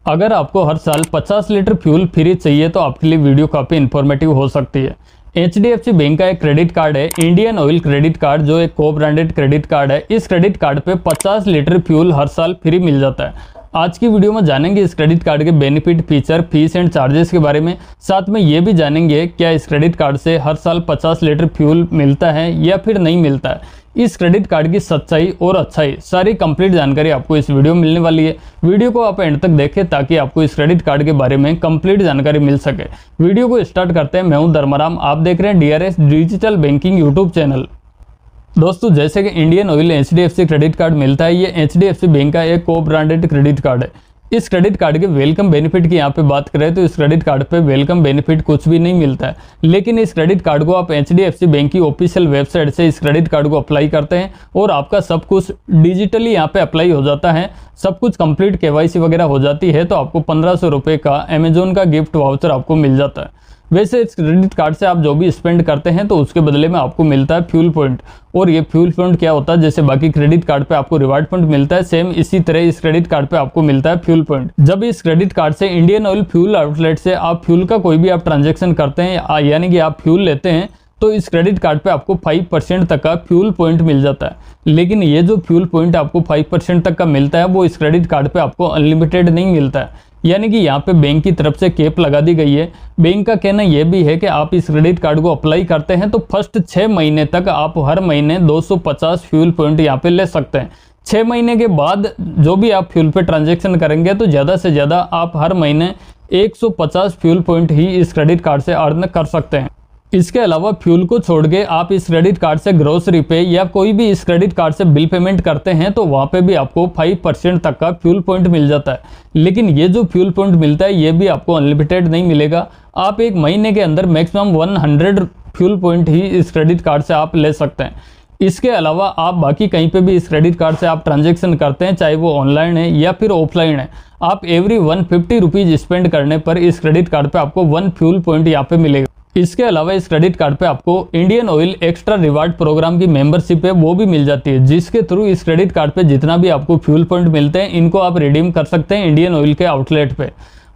अगर आपको हर साल 50 लीटर फ्यूल फ्री चाहिए तो आपके लिए वीडियो काफ़ी इन्फॉर्मेटिव हो सकती है। HDFC बैंक का एक क्रेडिट कार्ड है इंडियन ऑयल क्रेडिट कार्ड, जो एक को ब्रांडेड क्रेडिट कार्ड है। इस क्रेडिट कार्ड पे 50 लीटर फ्यूल हर साल फ्री मिल जाता है। आज की वीडियो में जानेंगे इस क्रेडिट कार्ड के benefit, feature, fees and charges के बारे में। साथ में ये भी जानेंगे क्या इस क्रेडिट कार्ड से हर साल 50 लीटर फ्यूल मिलता है या फिर नहीं मिलता है। इस क्रेडिट कार्ड की सच्चाई और अच्छाई सारी कंप्लीट जानकारी आपको इस वीडियो में मिलने वाली है। वीडियो को आप एंड तक देखें ताकि आपको इस क्रेडिट कार्ड के बारे में कंप्लीट जानकारी मिल सके। वीडियो को स्टार्ट करते हैं। मैं हूं धर्माराम, आप देख रहे हैं DRS digital banking YouTube channel. दोस्तों, जैसे कि Indian oil HDFC credit card मिलता है, ये HDFC बैंक का एक को ब्रांडेड क्रेडिट कार्ड है। इस क्रेडिट कार्ड के वेलकम बेनिफिट की यहाँ पे बात करें तो इस क्रेडिट कार्ड पे वेलकम बेनिफिट कुछ भी नहीं मिलता है, लेकिन इस क्रेडिट कार्ड को आप HDFC बैंक की ऑफिशियल वेबसाइट से इस क्रेडिट कार्ड को अप्लाई करते हैं और आपका सब कुछ डिजिटली यहाँ पे अप्लाई हो जाता है। सब कुछ कंप्लीट KYC वगैरह हो जाती है तो आपको 1500 रुपये का अमेजोन का गिफ्ट वाउचर आपको मिल जाता है। वैसे इस क्रेडिट कार्ड से आप जो भी स्पेंड करते हैं तो उसके बदले में आपको मिलता है फ्यूल पॉइंट। और ये फ्यूल पॉइंट क्या होता है, जैसे बाकी क्रेडिट कार्ड पे आपको रिवार्ड पॉइंट मिलता है, सेम इसी तरह इस क्रेडिट कार्ड पे आपको मिलता है फ्यूल पॉइंट। जब इस क्रेडिट कार्ड से इंडियन ऑयल फ्यूल आउटलेट से आप फ्यूल का कोई भी आप ट्रांजेक्शन करते हैं यानी कि आप फ्यूल लेते हैं तो इस क्रेडिट कार्ड पे आपको 5% तक का फ्यूल पॉइंट मिल जाता है। लेकिन ये जो फ्यूल पॉइंट आपको 5% तक का मिलता है वो इस क्रेडिट कार्ड पे आपको अनलिमिटेड नहीं मिलता है, यानी कि यहाँ पे बैंक की तरफ से कैप लगा दी गई है। बैंक का कहना यह भी है कि आप इस क्रेडिट कार्ड को अप्लाई करते हैं तो फर्स्ट 6 महीने तक आप हर महीने 250 फ्यूल पॉइंट यहाँ पे ले सकते हैं। 6 महीने के बाद जो भी आप फ्यूल पे ट्रांजेक्शन करेंगे तो ज़्यादा से ज़्यादा आप हर महीने 150 फ्यूल पॉइंट ही इस क्रेडिट कार्ड से अर्न कर सकते हैं। इसके अलावा फ्यूल को छोड़ के आप इस क्रेडिट कार्ड से ग्रोसरी पे या कोई भी इस क्रेडिट कार्ड से बिल पेमेंट करते हैं तो वहाँ पे भी आपको 5% तक का फ्यूल पॉइंट मिल जाता है। लेकिन ये जो फ्यूल पॉइंट मिलता है ये भी आपको अनलिमिटेड नहीं मिलेगा। आप एक महीने के अंदर मैक्सिमम 100 फ्यूल पॉइंट ही इस क्रेडिट कार्ड से आप ले सकते हैं। इसके अलावा आप बाकी कहीं पे भी इस क्रेडिट कार्ड से आप ट्रांजेक्शन करते हैं, चाहे वो ऑनलाइन है या फिर ऑफलाइन है, आप एवरी 150 रुपीज़ स्पेंड करने पर इस क्रेडिट कार्ड पे आपको 1 फ्यूल पॉइंट यहाँ पे मिलेगा। इसके अलावा इस क्रेडिट कार्ड पे आपको Indian Oil extra reward programme की मेंबरशिप है वो भी मिल जाती है, जिसके थ्रू इस क्रेडिट कार्ड पे जितना भी आपको फ्यूल पॉइंट मिलते हैं इनको आप रिडीम कर सकते हैं इंडियन ऑयल के आउटलेट पे।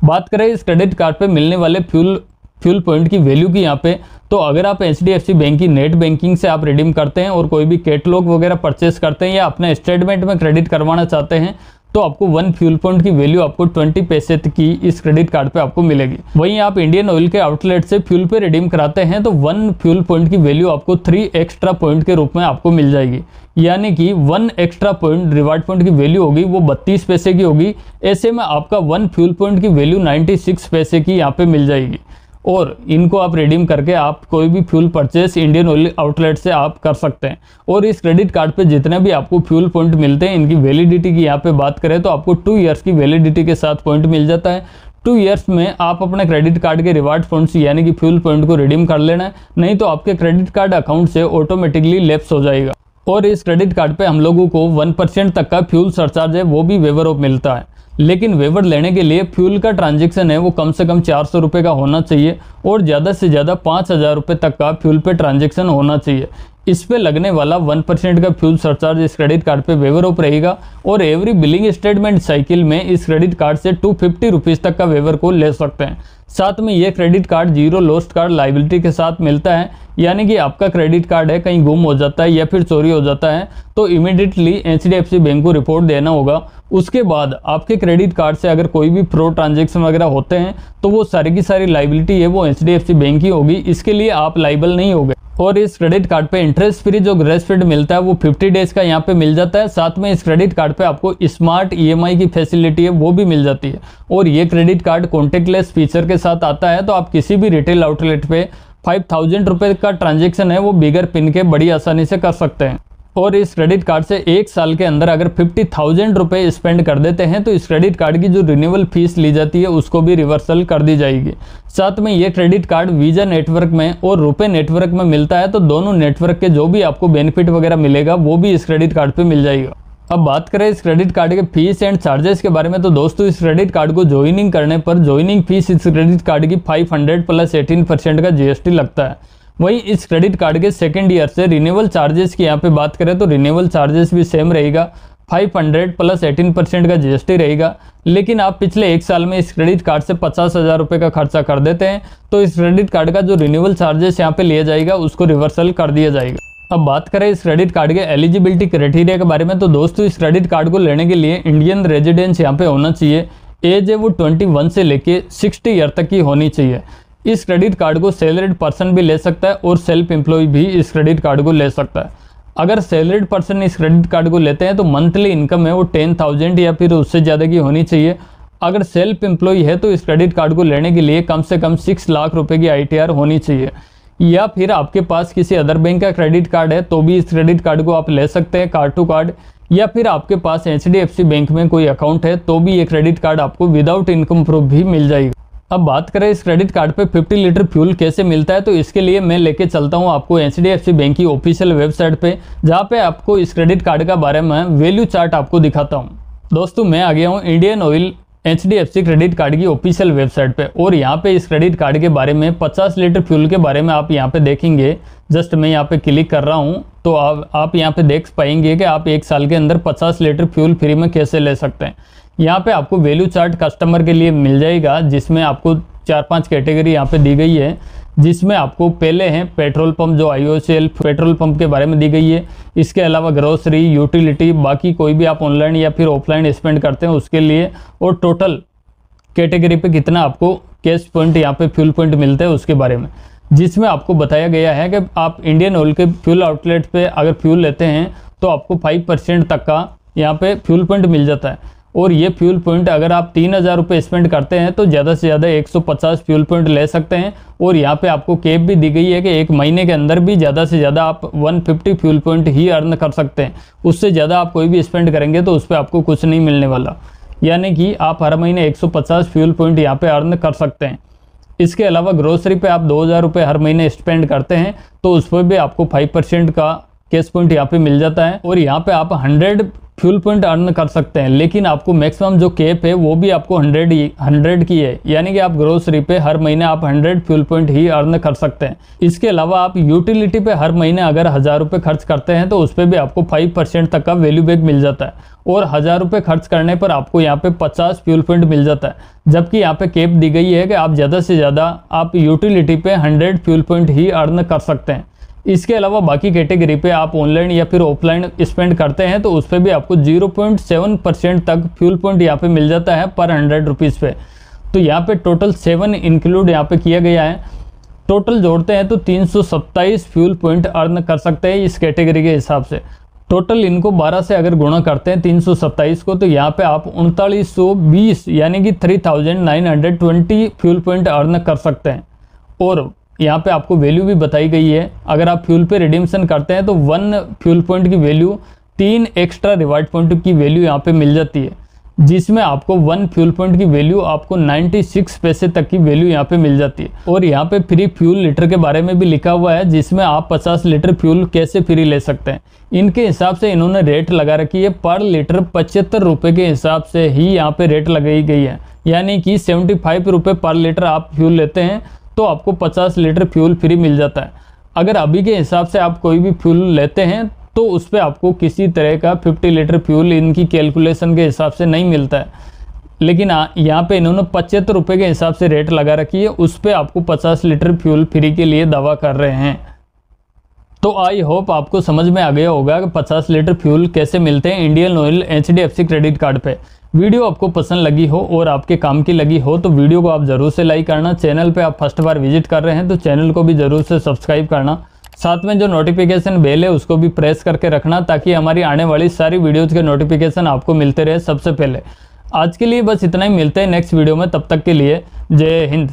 बात करें इस क्रेडिट कार्ड पे मिलने वाले फ्यूल पॉइंट की वैल्यू की यहाँ पे, तो अगर आप HDFC बैंक की नेट बैंकिंग से आप रिडीम करते हैं और कोई भी कैटलॉग वगैरह परचेस करते हैं या अपने स्टेटमेंट में क्रेडिट करवाना चाहते हैं तो आपको 1 फ्यूल पॉइंट की वैल्यू आपको 20 पैसे की इस क्रेडिट कार्ड पे आपको मिलेगी। वहीं आप इंडियन ऑयल के आउटलेट से फ्यूल पे रिडीम कराते हैं तो 1 फ्यूल पॉइंट की वैल्यू आपको 3 एक्स्ट्रा पॉइंट के रूप में आपको मिल जाएगी, यानी कि 1 एक्स्ट्रा पॉइंट रिवार्ड पॉइंट की वैल्यू होगी वो 32 पैसे की होगी। ऐसे में आपका 1 फ्यूल पॉइंट की वैल्यू 96 पैसे की यहाँ पे मिल जाएगी और इनको आप रिडीम करके आप कोई भी fuel purchase Indian oil outlet से आप कर सकते हैं। और इस क्रेडिट कार्ड पे जितने भी आपको फ्यूल पॉइंट मिलते हैं इनकी वैलिडिटी की यहाँ पे बात करें तो आपको 2 ईयर्स की वैलिडिटी के साथ पॉइंट मिल जाता है। 2 ईयर्स में आप अपने क्रेडिट कार्ड के रिवार्ड पॉइंट्स यानी कि फ्यूल पॉइंट को रिडीम कर लेना है, नहीं तो आपके क्रेडिट कार्ड अकाउंट से ऑटोमेटिकली लैप्स हो जाएगा। और इस क्रेडिट कार्ड पे हम लोगों को 1% तक का फ्यूल सरचार्ज है वो भी वेवर ऑफ मिलता है। लेकिन वेवर लेने के लिए फ्यूल का ट्रांजेक्शन है वो कम से कम 400 रुपये का होना चाहिए और ज़्यादा से ज़्यादा 5000 रुपये तक का फ्यूल पे ट्रांजेक्शन होना चाहिए। इस पे लगने वाला 1% का फ्यूल सरचार्ज इस क्रेडिट कार्ड पे वेवर ऑफ रहेगा और एवरी बिलिंग स्टेटमेंट साइकिल में इस क्रेडिट कार्ड से 250 रुपीज़ तक का वेवर को ले सकते हैं। साथ में ये credit card zero lost card liability के साथ मिलता है, यानी कि आपका क्रेडिट कार्ड है कहीं गुम हो जाता है या फिर चोरी हो जाता है तो इमीडिएटली HDFC बैंक को रिपोर्ट देना होगा। उसके बाद आपके क्रेडिट कार्ड से अगर कोई भी फ्रॉड ट्रांजेक्शन वगैरह होते हैं तो वो सारी की सारी लाइबिलिटी है वो HDFC बैंक की होगी, इसके लिए आप लाइबल नहीं होगे। और इस क्रेडिट कार्ड पे इंटरेस्ट फ्री जो ग्रेस पीरियड मिलता है वो 50 डेज का यहाँ पे मिल जाता है। साथ में इस क्रेडिट कार्ड पे आपको स्मार्ट EMI की फैसिलिटी है वो भी मिल जाती है और ये क्रेडिट कार्ड कॉन्टेक्टलेस फीचर के साथ आता है, तो आप किसी भी रिटेल आउटलेट पे 5000 रुपये का ट्रांजेक्शन है वो बिगर पिन के बड़ी आसानी से कर सकते हैं। और इस क्रेडिट कार्ड से 1 साल के अंदर अगर 50,000 रुपये स्पेंड कर देते हैं तो इस क्रेडिट कार्ड की जो रिन्यूअल फीस ली जाती है उसको भी रिवर्सल कर दी जाएगी। साथ में ये क्रेडिट कार्ड वीज़ा नेटवर्क में और रुपए नेटवर्क में मिलता है, तो दोनों नेटवर्क के जो भी आपको बेनिफिट वगैरह मिलेगा वो भी इस क्रेडिट कार्ड पे मिल जाएगा। अब बात करें इस क्रेडिट कार्ड के फीस एंड चार्जेस के बारे में, तो दोस्तों इस क्रेडिट कार्ड को ज्वाइनिंग करने पर ज्वाइनिंग फीस इस क्रेडिट कार्ड की 500 प्लस 18% का GST लगता है। वहीं इस क्रेडिट कार्ड के सेकंड ईयर से रिन्यूअल चार्जेस की यहाँ पे बात करें तो रिन्यूअल चार्जेस भी सेम रहेगा। 500 प्लस 18% का जीएसटी रहेगा। लेकिन आप पिछले 1 साल में इस क्रेडिट कार्ड से 50,000 रुपये का खर्चा कर देते हैं तो इस क्रेडिट कार्ड का जो रिन्यूअल चार्जेस यहाँ पे लिया जाएगा उसको रिवर्सल कर दिया जाएगा। अब बात करें इस क्रेडिट कार्ड के एलिजिबिलिटी क्राइटेरिया के बारे में, तो दोस्तों इस क्रेडिट कार्ड को लेने के लिए इंडियन रेजिडेंस यहाँ पे होना चाहिए। एज है वो 21 से लेके 60 ईयर तक की होनी चाहिए। इस क्रेडिट कार्ड को सैलरीड पर्सन भी ले सकता है और सेल्फ एम्प्लॉय भी इस क्रेडिट कार्ड को ले सकता है। अगर सैलरीड पर्सन इस क्रेडिट कार्ड को लेते हैं तो मंथली इनकम है वो 10,000 या फिर उससे ज़्यादा की होनी चाहिए। अगर सेल्फ एम्प्लॉय है तो इस क्रेडिट कार्ड को लेने के लिए कम से कम 6 लाख रुपए की ITR होनी चाहिए। या फिर आपके पास किसी अदर बैंक का क्रेडिट कार्ड है तो भी इस क्रेडिट कार्ड को आप ले सकते हैं कार्ड टू कार्ड। या फिर आपके पास HDFC बैंक में कोई अकाउंट है तो भी ये क्रेडिट कार्ड आपको विदाउट इनकम प्रूफ भी मिल जाएगा। अब बात करें इस क्रेडिट कार्ड पे 50 लीटर फ्यूल कैसे मिलता है, तो इसके लिए मैं लेके चलता हूँ आपको HDFC बैंक की ऑफिशियल वेबसाइट पे, जहाँ पे आपको इस क्रेडिट कार्ड का बारे में वैल्यू चार्ट आपको दिखाता हूँ। दोस्तों मैं आ गया हूँ Indian oil HDFC credit card की ऑफिशियल वेबसाइट पे और यहाँ पे इस क्रेडिट कार्ड के बारे में 50 लीटर फ्यूल के बारे में आप यहाँ पे देखेंगे। जस्ट मैं यहाँ पे क्लिक कर रहा हूँ तो आप यहाँ पे देख पाएंगे कि आप 1 साल के अंदर 50 लीटर फ्यूल फ्री में कैसे ले सकते हैं। यहाँ पे आपको वैल्यू चार्ट कस्टमर के लिए मिल जाएगा, जिसमें आपको 4-5 कैटेगरी यहाँ पे दी गई है। जिसमें आपको पहले हैं पेट्रोल पंप, जो IOCL पेट्रोल पंप के बारे में दी गई है। इसके अलावा ग्रोसरी, यूटिलिटी, बाकी कोई भी आप ऑनलाइन या फिर ऑफलाइन स्पेंड करते हैं उसके लिए, और टोटल कैटेगरी पे कितना आपको कैश पॉइंट यहाँ पे फ्यूल पॉइंट मिलते हैं उसके बारे में। जिसमें आपको बताया गया है कि आप इंडियन ऑयल के फ्यूल आउटलेट पे अगर फ्यूल लेते हैं तो आपको 5% तक का यहाँ पे फ्यूल पॉइंट मिल जाता है। और ये फ्यूल पॉइंट अगर आप 3,000 रुपये स्पेंड करते हैं तो ज़्यादा से ज़्यादा 150 फ्यूल पॉइंट ले सकते हैं। और यहाँ पे आपको कैप भी दी गई है कि 1 महीने के अंदर भी ज़्यादा से ज़्यादा आप 150 फ्यूल पॉइंट ही अर्न कर सकते हैं। उससे ज़्यादा आप कोई भी स्पेंड करेंगे तो उस पर आपको कुछ नहीं मिलने वाला, यानी कि आप हर महीने 150 फ्यूल पॉइंट यहाँ पे अर्न कर सकते हैं। इसके अलावा ग्रोसरी पे आप 2,000 रुपये हर महीने स्पेंड करते हैं तो उस पर भी आपको 5% का कैश पॉइंट यहाँ पे मिल जाता है। और यहाँ पे आप 100 फ्यूल पॉइंट अर्न कर सकते हैं, लेकिन आपको मैक्सिमम जो कैप है वो भी आपको 100 की है, यानी कि आप ग्रोसरी पे हर महीने आप 100 फ्यूल पॉइंट ही अर्न कर सकते हैं। इसके अलावा आप यूटिलिटी पे हर महीने अगर 1,000 रुपये खर्च करते हैं तो उस पर भी आपको 5% तक का वैल्यू बैक मिल जाता है। और 1,000 रुपये खर्च करने पर आपको यहाँ पे 50 फ्यूल पॉइंट मिल जाता है। जबकि यहाँ पे कैप दी गई है कि आप ज़्यादा से ज़्यादा आप यूटिलिटी पे 100 फ्यूल पॉइंट ही अर्न कर सकते हैं। इसके अलावा बाकी कैटेगरी पे आप ऑनलाइन या फिर ऑफलाइन स्पेंड करते हैं तो उस पर भी आपको 0.7% तक फ्यूल पॉइंट यहाँ पे मिल जाता है पर 100 रुपीज़ पे। तो यहाँ पे टोटल 7 इंक्लूड यहाँ पे किया गया है। टोटल जोड़ते हैं तो 327 फ्यूल पॉइंट अर्न कर सकते हैं इस कैटेगरी के हिसाब से। टोटल इनको 12 से अगर गुणा करते हैं 327 को, तो यहाँ पे आप 3920 यानी कि 3920 फ्यूल पॉइंट अर्न कर सकते हैं। और यहाँ पे आपको वैल्यू भी बताई गई है, अगर आप फ्यूल पे रिडीम्शन करते हैं तो 1 फ्यूल पॉइंट की वैल्यू 3 एक्स्ट्रा रिवार्ड पॉइंट की वैल्यू यहाँ पे मिल जाती है, जिसमें आपको 1 फ्यूल पॉइंट की वैल्यू आपको 96 पैसे तक की वैल्यू यहाँ पे मिल जाती है। और यहाँ पे फ्री फ्यूल लीटर के बारे में भी लिखा हुआ है, जिसमें आप 50 लीटर फ्यूल कैसे फ्री ले सकते हैं। इनके हिसाब से इन्होंने रेट लगा रखी है, पर लीटर 75 रुपये के हिसाब से ही यहाँ पे रेट लगाई गई है, यानी कि 75 रुपये पर लीटर आप फ्यूल लेते हैं तो आपको 50 लीटर फ्यूल फ्री मिल जाता है। अगर अभी के हिसाब से आप कोई भी फ्यूल लेते हैं तो उस पर आपको किसी तरह का 50 लीटर फ्यूल इनकी कैलकुलेशन के हिसाब से नहीं मिलता है। लेकिन यहाँ पे इन्होंने 75 रुपये के हिसाब से रेट लगा रखी है, उस पर आपको 50 लीटर फ्यूल फ्री के लिए दावा कर रहे हैं। तो आई होप आपको समझ में आ गया होगा कि 50 लीटर फ्यूल कैसे मिलते हैं Indian oil HDFC credit card पे। वीडियो आपको पसंद लगी हो और आपके काम की लगी हो तो वीडियो को आप ज़रूर से लाइक करना। चैनल पे आप फर्स्ट बार विजिट कर रहे हैं तो चैनल को भी ज़रूर से सब्सक्राइब करना। साथ में जो नोटिफिकेशन बेल है उसको भी प्रेस करके रखना, ताकि हमारी आने वाली सारी वीडियोज़ के नोटिफिकेशन आपको मिलते रहे सबसे पहले। आज के लिए बस इतना ही, मिलते हैं नेक्स्ट वीडियो में, तब तक के लिए जय हिंद।